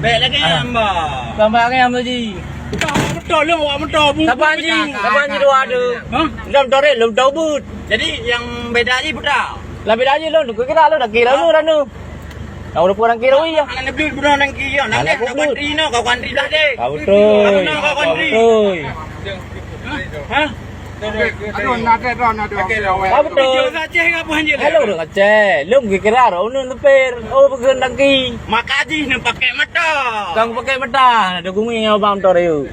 Baik lagi hamba. Gambar yang tadi. Betul lu awak betul bu. Kapan ji dua ada? Hah? Dalam tore belum tahu but. Jadi yang beda aja betul. Lah beda aja lo, kira lo dah kira lo dah nu. Kau udah kurang kira ya. Anak beli budak nang kiri. Nang kau country no, kau country dah deh. Kau betul. Kau country. Hah? Aduh, ada. Kau betul. Kerja saja apa hanya. Hello dah kacau. Lo kira lo nu nepir. Oh pegang daki. Makaji ni pakai mata. Kang pakai mata. Ada gumi yang bang tore you.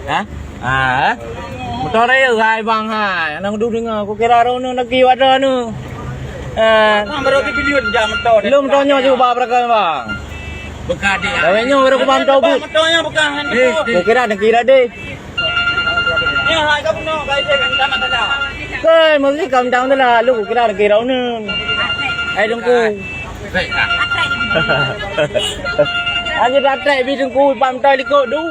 Hah? Ah. Motor dia hai bang hai. Anak duduk dengar aku kira lo nu lagi ada nu. Baru di bilion jam motor. Belum tanya juga berapa bang. Bekade. Kawinnya baru aku paham tahu bu. Motornya bukan. Kau kira deh. Ya, hai kau no, baik je kan sama dah. Kau mesti kau tahu dah lah. Lu kira nu. Hai dengku. Baik ah. Aja datang bi dengku pam tai liko du.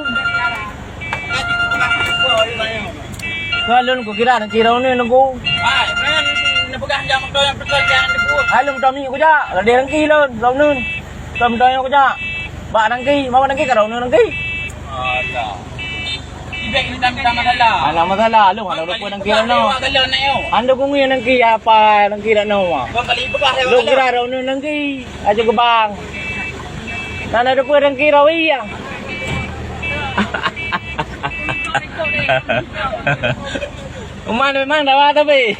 Kalau kau kira nu dengku. Hai, kan pegang jam motor yang betul jangan dibuat. Hai lu tami aku ja. Lah dia dengki lon, rau nun. Tam dai aku ja. Ba dengki, mau dengki ka rau nun dengki. Alah. Ibang ni sama dah. Alah masalah lu kalau lupa dengki no. Galon na yo. Anda kung ngayon dengki apa dengki no ma. Kau kali bekas Lu kira rau nun dengki. Aja ke bang. Nana lupa dengki rau iya. Memang dah tapi.